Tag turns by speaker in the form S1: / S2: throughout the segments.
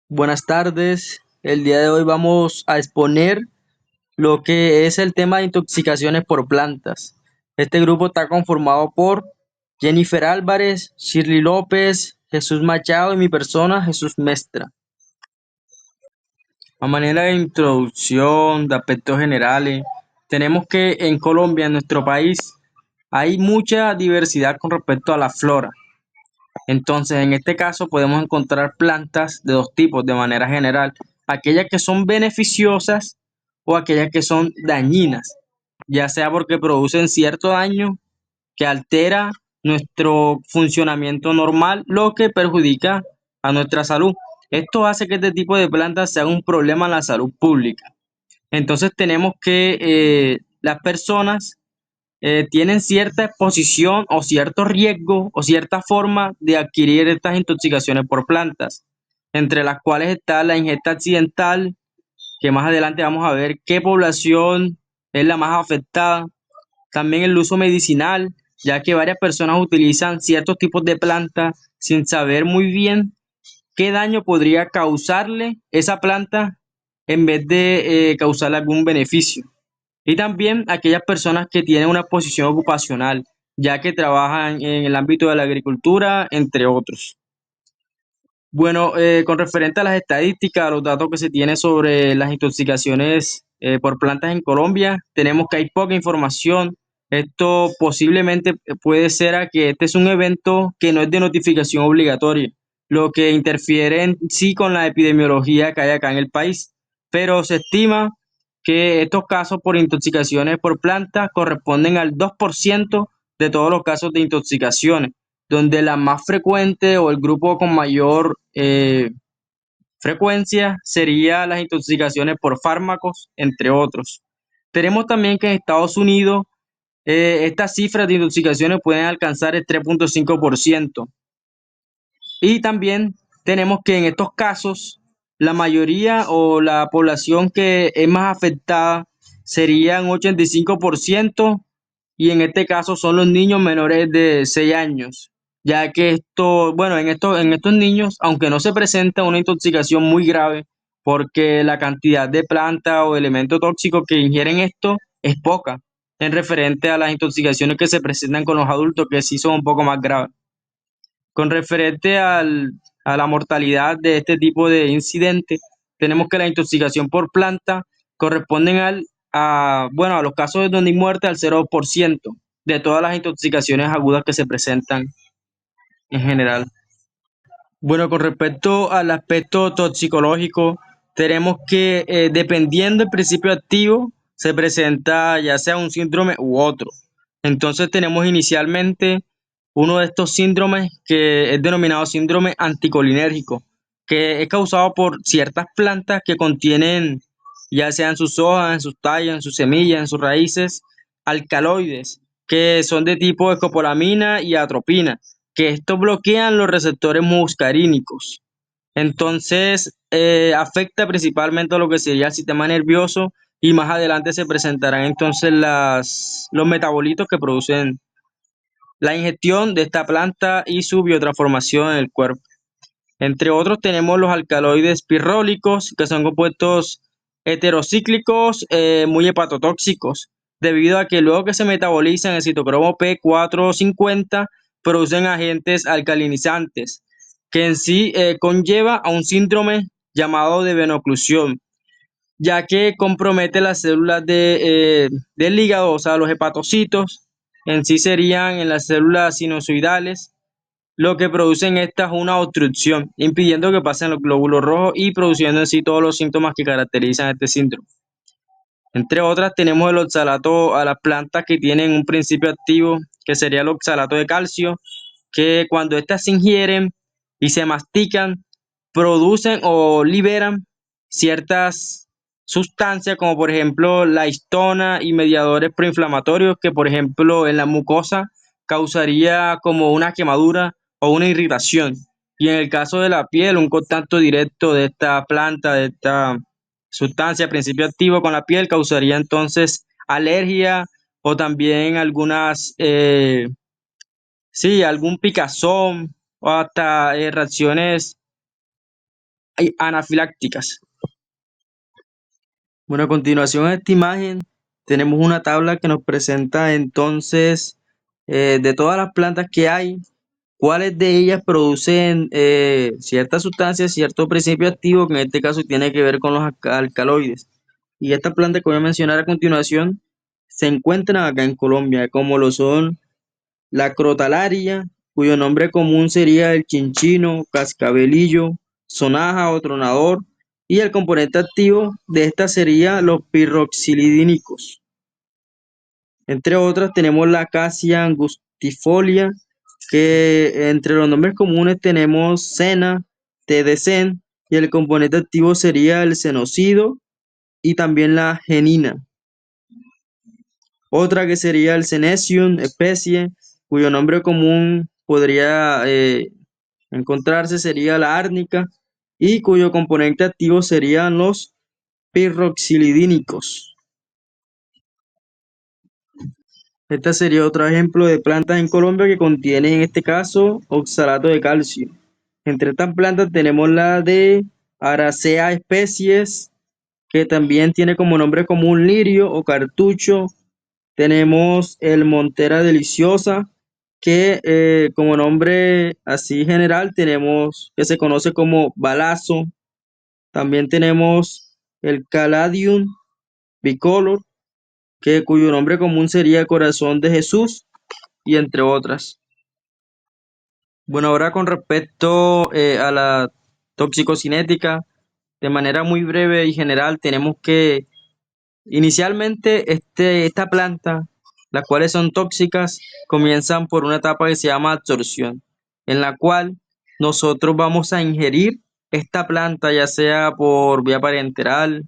S1: Buenas tardes. El día de hoy vamos a exponer lo que es el tema de intoxicaciones por plantas. Este grupo está conformado por Jennifer Álvarez, Shirley López, Jesús Machado y mi persona, Jesús Mestra. A manera de introducción, de aspectos generales, tenemos que en Colombia, en nuestro país, hay mucha diversidad con respecto a la flora. Entonces, en este caso podemos encontrar plantas de dos tipos de manera general, aquellas que son beneficiosas o aquellas que son dañinas, ya sea porque producen cierto daño que altera nuestro funcionamiento normal, lo que perjudica a nuestra salud. Esto hace que este tipo de plantas sea un problema en la salud pública. Entonces tenemos que las personas tienen cierta exposición o cierto riesgo o cierta forma de adquirir estas intoxicaciones por plantas, entre las cuales está la ingesta accidental, que más adelante vamos a ver qué población es la más afectada, también el uso medicinal, ya que varias personas utilizan ciertos tipos de plantas sin saber muy bien qué daño podría causarle esa planta en vez de causarle algún beneficio. Y también aquellas personas que tienen una posición ocupacional, ya que trabajan en el ámbito de la agricultura, entre otros. Bueno, con referente a las estadísticas, a los datos que se tienen sobre las intoxicaciones por plantas en Colombia, tenemos que hay poca información. Esto posiblemente puede ser a que este es un evento que no es de notificación obligatoria, lo que interfiere en sí con la epidemiología que hay acá en el país. Pero se estima que estos casos por intoxicaciones por plantas corresponden al 2% de todos los casos de intoxicaciones, donde la más frecuente o el grupo con mayor frecuencia sería las intoxicaciones por fármacos, entre otros. Tenemos también que en Estados Unidos estas cifras de intoxicaciones pueden alcanzar el 3,5%. Y también tenemos que en estos casos la mayoría o la población que es más afectada sería un 85% y en este caso son los niños menores de 6 años, ya que esto, bueno, en estos niños, aunque no se presenta una intoxicación muy grave, porque la cantidad de planta o elemento tóxico que ingieren esto es poca, en referente a las intoxicaciones que se presentan con los adultos, que sí son un poco más graves. Con referente a la mortalidad de este tipo de incidentes, tenemos que la intoxicación por planta corresponden bueno, a los casos donde hay muerte al 0% de todas las intoxicaciones agudas que se presentan en general. Bueno, con respecto al aspecto toxicológico, tenemos que, dependiendo del principio activo, se presenta ya sea un síndrome u otro. Entonces tenemos inicialmente uno de estos síndromes que es denominado síndrome anticolinérgico, que es causado por ciertas plantas que contienen, ya sea en sus hojas, en sus tallos, en sus semillas, en sus raíces, alcaloides, que son de tipo escopolamina y atropina, que estos bloquean los receptores muscarínicos. Entonces, afecta principalmente a lo que sería el sistema nervioso y más adelante se presentarán entonces los metabolitos que producen la ingestión de esta planta y su biotransformación en el cuerpo. Entre otros tenemos los alcaloides pirrólicos, que son compuestos heterocíclicos muy hepatotóxicos, debido a que luego que se metabolizan el citocromo P450, producen agentes alcalinizantes, que en sí conlleva a un síndrome llamado de venoclusión, ya que compromete las células del hígado, o sea, los hepatocitos, en sí serían en las células sinusoidales, lo que producen estas una obstrucción, impidiendo que pasen los glóbulos rojos y produciendo en sí todos los síntomas que caracterizan este síndrome. Entre otras, tenemos el oxalato a las plantas que tienen un principio activo, que sería el oxalato de calcio, que cuando éstas se ingieren y se mastican, producen o liberan ciertas sustancias, como por ejemplo la histona y mediadores proinflamatorios, que por ejemplo en la mucosa causaría como una quemadura o una irritación. Y en el caso de la piel, un contacto directo de esta planta, de esta sustancia, principio activo con la piel, causaría entonces alergia o también algunas, sí, algún picazón o hasta reacciones anafilácticas. Bueno, a continuación de esta imagen tenemos una tabla que nos presenta entonces de todas las plantas que hay, cuáles de ellas producen ciertas sustancias, cierto principio activo que en este caso tiene que ver con los alcaloides. Y estas plantas que voy a mencionar a continuación se encuentran acá en Colombia, como lo son la crotalaria, cuyo nombre común sería el chinchino, cascabelillo, sonaja o tronador, y el componente activo de esta sería los pirroxilidínicos. Entre otras tenemos la acacia angustifolia, que entre los nombres comunes tenemos cena, tedecen, y el componente activo sería el cenocido y también la genina. Otra que sería el Senecio, especie, cuyo nombre común podría encontrarse sería la árnica y cuyo componente activo serían los pirroxilidínicos. Este sería otro ejemplo de plantas en Colombia que contienen en este caso oxalato de calcio. Entre estas plantas tenemos la de Aracea especies, que también tiene como nombre común lirio o cartucho. Tenemos el Montera deliciosa, que como nombre así general tenemos que se conoce como balazo. También tenemos el Caladium bicolor, cuyo nombre común sería corazón de Jesús, y entre otras. Bueno, ahora con respecto a la toxicocinética, de manera muy breve y general, tenemos que inicialmente esta planta, las cuales son tóxicas, comienzan por una etapa que se llama absorción, en la cual nosotros vamos a ingerir esta planta, ya sea por vía parenteral,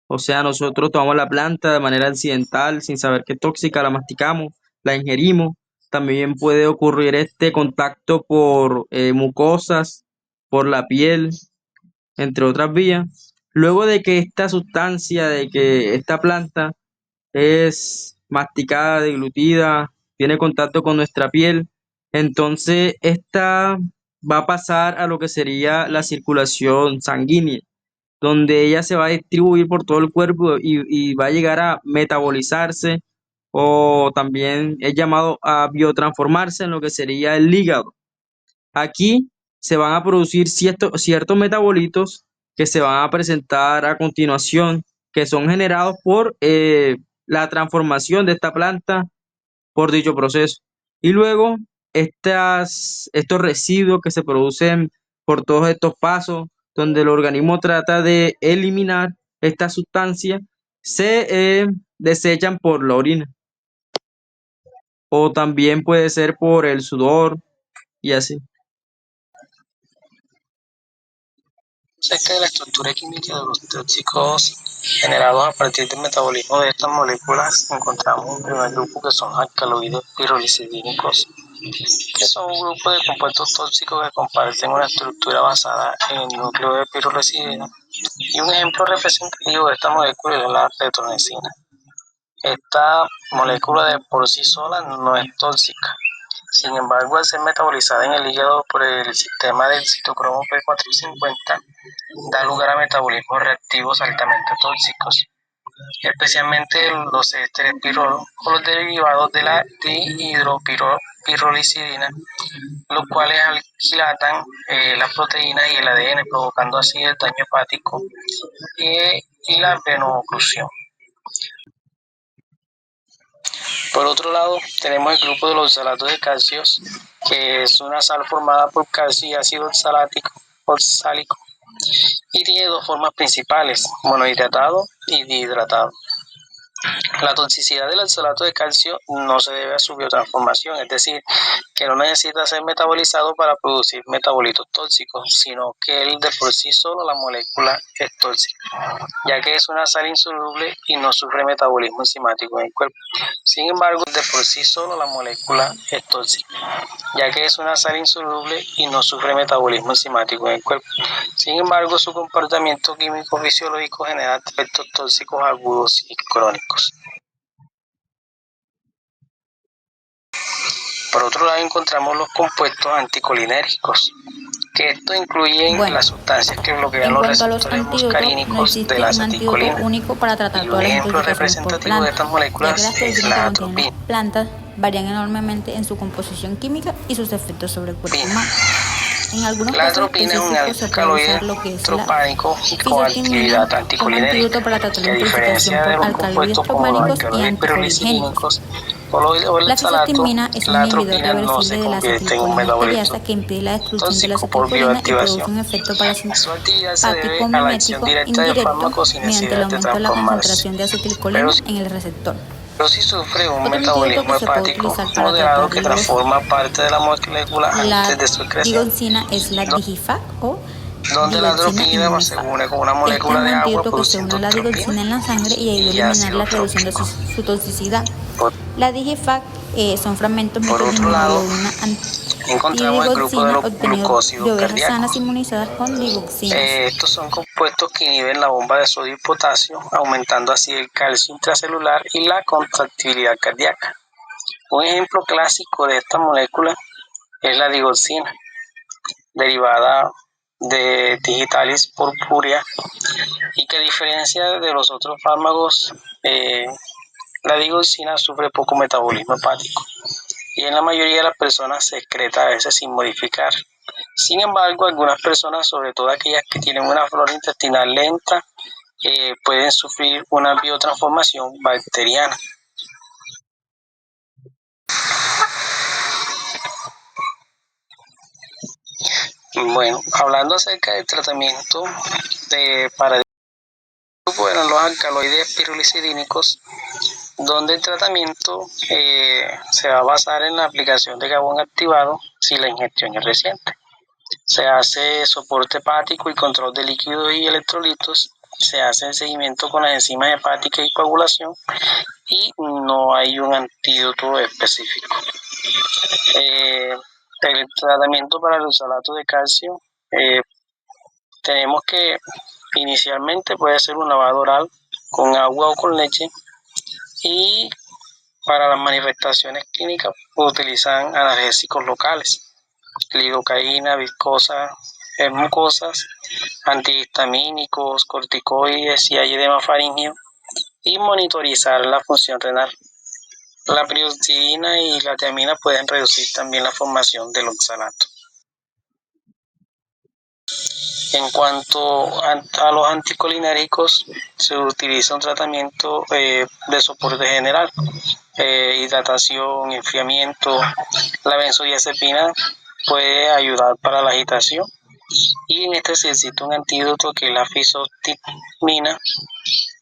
S1: o sea, nosotros tomamos la planta de manera accidental, sin saber que es tóxica, la masticamos, la ingerimos. También puede ocurrir este contacto por mucosas, por la piel, entre otras vías. Luego de que esta sustancia, de que esta planta es masticada, deglutida, tiene contacto con nuestra piel, entonces esta va a pasar a lo que sería la circulación sanguínea, donde ella se va a distribuir por todo el cuerpo y va a llegar a metabolizarse o también es llamado a biotransformarse en lo que sería el hígado. Aquí se van a producir ciertos metabolitos que se van a presentar a continuación, que son generados por la transformación de esta planta por dicho proceso. Y luego estos residuos que se producen por todos estos pasos, donde el organismo trata de eliminar esta sustancia, se desechan por la orina. O también puede ser por el sudor y así.
S2: Acerca de la estructura química de los tóxicos generados a partir del metabolismo de estas moléculas, encontramos un primer grupo que son alcaloides pirrolicidínicos, que son un grupo de compuestos tóxicos que comparten una estructura basada en el núcleo de pirrolicidina, y un ejemplo representativo de esta molécula es la retronesina. Esta molécula de por sí sola no es tóxica. Sin embargo, al ser metabolizada en el hígado por el sistema del citocromo P450, da lugar a metabolismos reactivos altamente tóxicos, especialmente los ésteres pirrol o los derivados de la dihidropirrolicidina, los cuales alquilatan las proteínas y el ADN, provocando así el daño hepático y la venoclusión. Por otro lado, tenemos el grupo de los oxalatos de calcio, que es una sal formada por calcio y ácido oxálico, y tiene dos formas principales, monohidratado y dihidratado. La toxicidad del oxalato de calcio no se debe a su biotransformación, es decir, que no necesita ser metabolizado para producir metabolitos tóxicos, sino que él de por sí solo la molécula es tóxica, ya que es una sal insoluble y no sufre metabolismo enzimático en el cuerpo. Sin embargo, de por sí solo la molécula es tóxica, ya que es una sal insoluble y no sufre metabolismo enzimático en el cuerpo. Sin embargo, su comportamiento químico fisiológico genera efectos tóxicos agudos y crónicos. Por otro lado, encontramos los compuestos anticolinérgicos, que esto incluye
S3: Bueno,
S2: las sustancias que bloquean
S3: en
S2: los
S3: cuanto a los
S2: receptores
S3: antídotos, no
S2: muscarínicos de
S3: existe
S2: la
S3: un antídoto
S2: acetilcolina.
S3: único para tratar
S2: Y un
S3: todas las
S2: ejemplo
S3: intoxicaciones por
S2: representativo de
S3: planta,
S2: estas
S3: ya que
S2: moléculas
S3: las
S2: es
S3: toxinas
S2: la
S3: que contienen
S2: atropina.
S3: las plantas varían enormemente en su composición química y sus efectos sobre el cuerpo humano. En algunos
S2: La
S3: casos
S2: atropina es un
S3: específicos se puede
S2: alcaloide
S3: usar lo que es la
S2: tropánico con
S3: fisostimina
S2: actividad
S3: como
S2: anticolinérica,
S3: antídoto para tratar
S2: que
S3: la
S2: a
S3: intoxicación
S2: diferencia de
S3: por
S2: los
S3: alcaloides
S2: compuestos como los
S3: tropánicos y
S2: alcaloides
S3: anticolinérgicos.
S2: pirrolicilínicos o el
S3: La
S2: oxalato,
S3: fisostimina es un
S2: la
S3: inhibidor
S2: atropina no
S3: reversible
S2: se
S3: de la
S2: convierte en un
S3: acetilcolina
S2: metabolito
S3: esteriasa que impide la destrucción de la
S2: tóxico por
S3: acetilcolina y produce
S2: bioactivación.
S3: un efecto
S2: Su actividad se debe
S3: parasimpático
S2: a la acción
S3: mimético
S2: directa de
S3: indirecto
S2: fármacos sin
S3: mediante el
S2: necesidad de
S3: aumento de la
S2: transformarse.
S3: concentración de
S2: Pero
S3: acetilcolina en el receptor.
S2: si sufre un
S3: Otro antídoto que
S2: metabolismo
S3: se puede
S2: hepático
S3: utilizar para
S2: moderado
S3: tratar
S2: que transforma parte de la molécula
S3: la
S2: antes de su excreción,
S3: digoxina es la Digifac o
S2: donde la
S3: digoxina
S2: atropina se
S3: Inmunefac.
S2: une con una
S3: Este es
S2: molécula
S3: un
S2: de agua
S3: antídoto que se une
S2: produciendo
S3: a la
S2: atropina
S3: digoxina en la sangre y ayuda a
S2: y
S3: eliminarla
S2: ácido
S3: reduciendo
S2: trópico.
S3: su toxicidad. La Digifac son fragmentos
S2: Por
S3: mixtos de
S2: otro lado,
S3: inmunoglobulina
S2: encontramos el grupo de
S3: antidigoxina
S2: los
S3: obtenidos de
S2: glucósidos
S3: ovejas sanas
S2: cardíacos.
S3: inmunizadas con digoxinas.
S2: Estos son compuestos que inhiben la bomba de sodio y potasio, aumentando así el calcio intracelular y la contractilidad cardíaca. Un ejemplo clásico de esta molécula es la digoxina, derivada de Digitalis purpurea, y que a diferencia de los otros fármacos, la digoxina sufre poco metabolismo hepático y en la mayoría de las personas se excreta a veces sin modificar. Sin embargo, algunas personas, sobre todo aquellas que tienen una flora intestinal lenta, pueden sufrir una biotransformación bacteriana. Bueno, hablando acerca del tratamiento para el grupo eran los alcaloides pirulicidínicos, donde el tratamiento se va a basar en la aplicación de jabón activado si la ingestión es reciente. Se hace soporte hepático y control de líquidos y electrolitos, se hace el seguimiento con las enzimas hepáticas y coagulación y no hay un antídoto específico. El tratamiento para el oxalato de calcio, tenemos que inicialmente puede ser un lavado oral con agua o con leche, y para las manifestaciones clínicas utilizan analgésicos locales, lidocaína, viscosa, mucosas, antihistamínicos, corticoides si hay edema faríngeo, y monitorizar la función renal. La prioridina y la tiamina pueden reducir también la formación del oxalato. En cuanto a los anticolinérgicos, se utiliza un tratamiento de soporte general, hidratación, enfriamiento. La benzodiazepina puede ayudar para la agitación y en este se necesita un antídoto que es la fisostimina,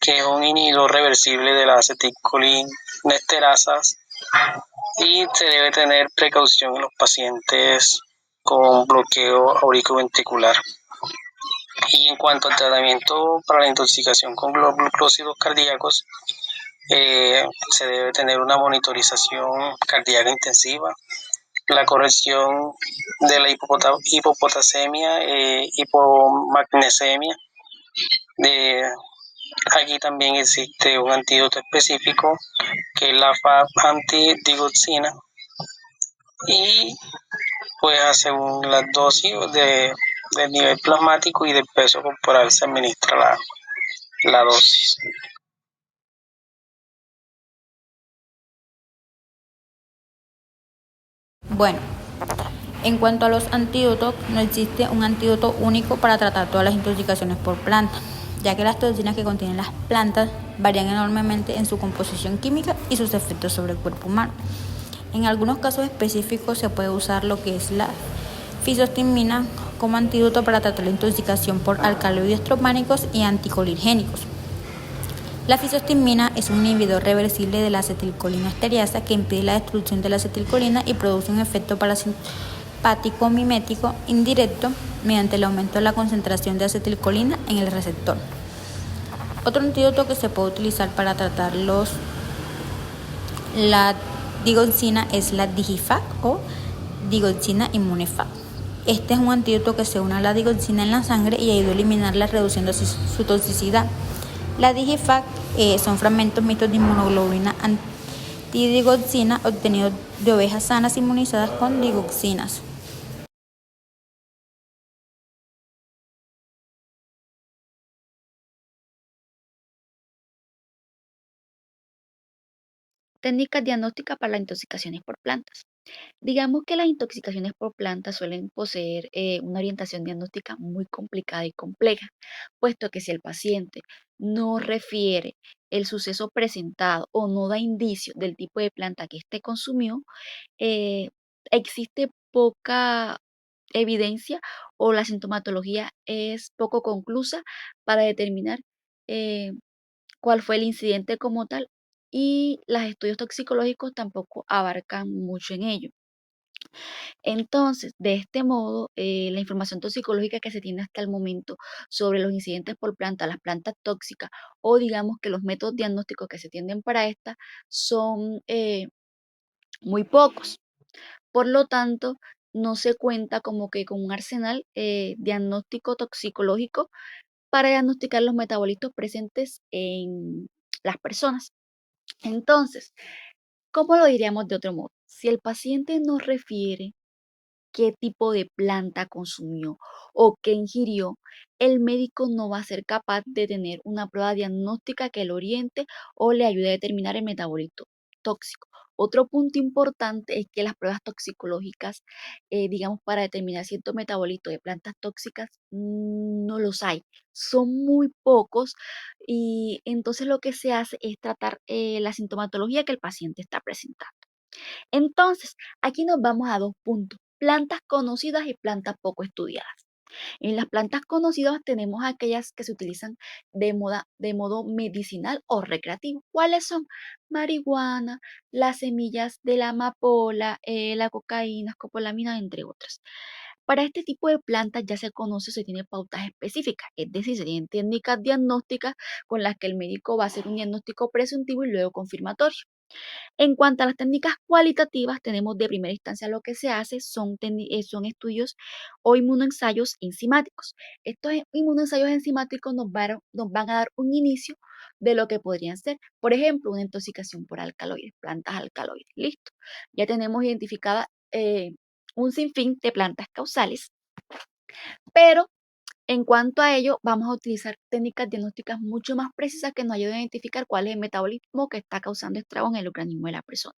S2: que es un inhibidor reversible de la acetilcolinesterasas, y se debe tener precaución en los pacientes con bloqueo auriculoventricular. Y en cuanto al tratamiento para la intoxicación con glucósidos cardíacos, se debe tener una monitorización cardíaca intensiva, la corrección de la hipopotasemia, hipomagnesemia. Aquí también existe un antídoto específico que es la FAB-antidigoxina, y pues según las dosis del nivel plasmático y del peso corporal se administra la dosis.
S3: Bueno, en cuanto a los antídotos, no existe un antídoto único para tratar todas las intoxicaciones por planta, ya que las toxinas que contienen las plantas varían enormemente en su composición química y sus efectos sobre el cuerpo humano. En algunos casos específicos se puede usar lo que es la fisostimina como antídoto para tratar la intoxicación por alcaloides tropánicos y anticolinérgicos. La fisostimina es un inhibidor reversible de la acetilcolina esteriasa que impide la destrucción de la acetilcolina y produce un efecto parasimpático mimético indirecto mediante el aumento de la concentración de acetilcolina en el receptor. Otro antídoto que se puede utilizar para tratar la digoxina es la Digifac o digoxina Inmunefac. Este es un antídoto que se une a la digoxina en la sangre y ayuda a eliminarla reduciendo así su toxicidad. La Digifac son fragmentos mixtos de inmunoglobulina antidigoxina obtenidos de ovejas sanas inmunizadas con digoxinas.
S4: Técnicas diagnósticas para las intoxicaciones por plantas. Digamos que las intoxicaciones por plantas suelen poseer una orientación diagnóstica muy complicada y compleja, puesto que si el paciente no refiere el suceso presentado o no da indicios del tipo de planta que éste consumió, eh, existe poca evidencia o la sintomatología es poco conclusa para determinar eh, cuál fue el incidente como tal, y los estudios toxicológicos tampoco abarcan mucho en ello. Entonces, de este modo, la información toxicológica que se tiene hasta el momento sobre los incidentes por planta, las plantas tóxicas, o digamos que los métodos diagnósticos que se tienden para estas son muy pocos. Por lo tanto, no se cuenta como que con un arsenal diagnóstico toxicológico para diagnosticar los metabolitos presentes en las personas. Entonces, ¿cómo lo diríamos de otro modo? Si el paciente nos refiere qué tipo de planta consumió o qué ingirió, el médico no va a ser capaz de tener una prueba diagnóstica que lo oriente o le ayude a determinar el metabolito tóxico. Otro punto importante es que las pruebas toxicológicas, digamos, para determinar cierto metabolito de plantas tóxicas, no los hay. Son muy pocos, y entonces lo que se hace es tratar la sintomatología que el paciente está presentando. Entonces, aquí nos vamos a dos puntos: plantas conocidas y plantas poco estudiadas. En las plantas conocidas tenemos aquellas que se utilizan de modo medicinal o recreativo. ¿Cuáles son? Marihuana, las semillas de la amapola, la cocaína, escopolamina, entre otras. Para este tipo de plantas ya se conoce, se tiene pautas específicas, es decir, se tienen técnicas diagnósticas con las que el médico va a hacer un diagnóstico presuntivo y luego confirmatorio. En cuanto a las técnicas cualitativas, tenemos de primera instancia lo que se hace son estudios o inmunoensayos enzimáticos. Estos inmunoensayos enzimáticos nos van a dar un inicio de lo que podrían ser, por ejemplo, una intoxicación por alcaloides, plantas alcaloides. Listo. Ya tenemos identificada un sinfín de plantas causales, pero en cuanto a ello, vamos a utilizar técnicas diagnósticas mucho más precisas que nos ayuden a identificar cuál es el metabolismo que está causando estragos en el organismo de la persona.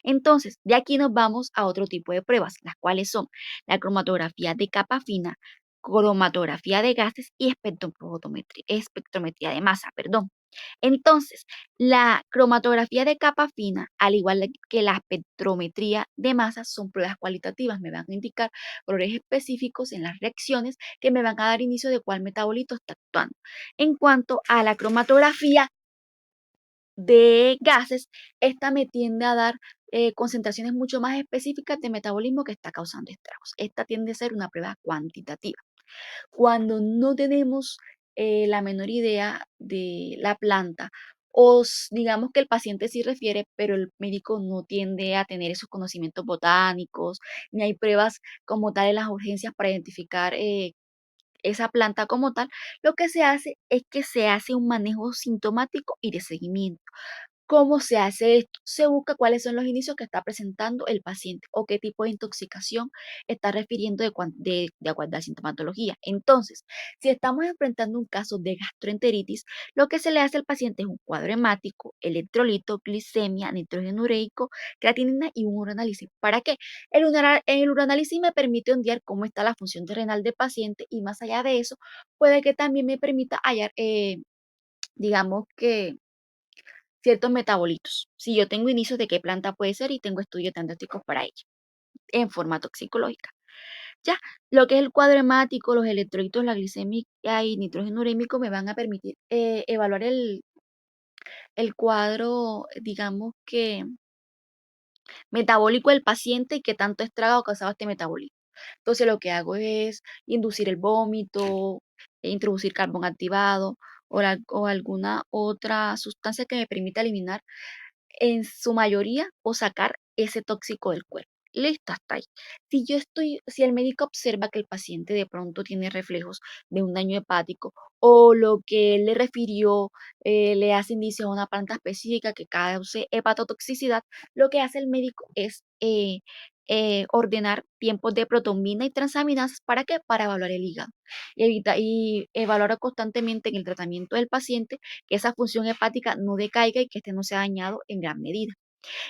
S4: Entonces, de aquí nos vamos a otro tipo de pruebas, las cuales son la cromatografía de capa fina, cromatografía de gases y espectrometría de masa, perdón. Entonces, la cromatografía de capa fina, al igual que la espectrometría de masa, son pruebas cualitativas. Me van a indicar valores específicos en las reacciones que me van a dar inicio de cuál metabolito está actuando. En cuanto a la cromatografía de gases, esta me tiende a dar concentraciones mucho más específicas de metabolismo que está causando estragos. Esta tiende a ser una prueba cuantitativa. Cuando no tenemos la menor idea de la planta, o digamos que el paciente sí refiere, pero el médico no tiende a tener esos conocimientos botánicos, ni hay pruebas como tal en las urgencias para identificar esa planta como tal, lo que se hace es que se hace un manejo sintomático y de seguimiento. ¿Cómo se hace esto? Se busca cuáles son los inicios que está presentando el paciente o qué tipo de intoxicación está refiriendo de acuerdo a la sintomatología. Entonces, si estamos enfrentando un caso de gastroenteritis, lo que se le hace al paciente es un cuadro hemático, electrolito, glicemia, nitrógeno ureico, creatinina y un uranálisis. ¿Para qué? El uranálisis me permite ondear cómo está la función renal del paciente, y más allá de eso, puede que también me permita hallar, digamos que ciertos metabolitos. Si yo tengo indicios de qué planta puede ser y tengo estudios diagnósticos para ella en forma toxicológica. Ya, lo que es el cuadro hemático, los electrolitos, la glicemia y nitrógeno urémico me van a permitir evaluar el cuadro, digamos que metabólico del paciente y qué tanto estrago ha causado este metabolismo. Entonces lo que hago es inducir el vómito, introducir carbón activado o alguna otra sustancia que me permita eliminar en su mayoría o sacar ese tóxico del cuerpo. Listo, hasta ahí. Si el médico observa que el paciente de pronto tiene reflejos de un daño hepático, o lo que él le refirió le hace indicio a una planta específica que cause hepatotoxicidad, lo que hace el médico es ordenar tiempos de protonina y transaminasas. ¿Para qué? Para evaluar el hígado y evaluar constantemente en el tratamiento del paciente que esa función hepática no decaiga y que este no sea dañado en gran medida.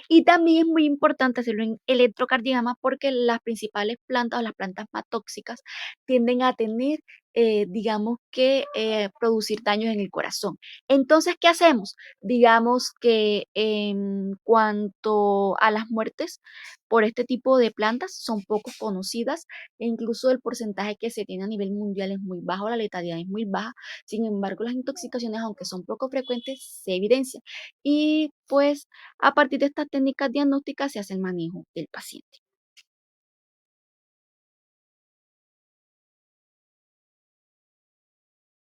S4: Y también es muy importante hacerlo en electrocardiograma porque las principales plantas o las plantas más tóxicas tienden a tener, digamos que, producir daños en el corazón. Entonces, ¿qué hacemos? Digamos que en cuanto a las muertes por este tipo de plantas son poco conocidas e incluso el porcentaje que se tiene a nivel mundial es muy bajo, la letalidad es muy baja. Sin embargo, las intoxicaciones, aunque son poco frecuentes, se evidencian. Y pues a partir de estas técnicas diagnósticas se hace el manejo del paciente.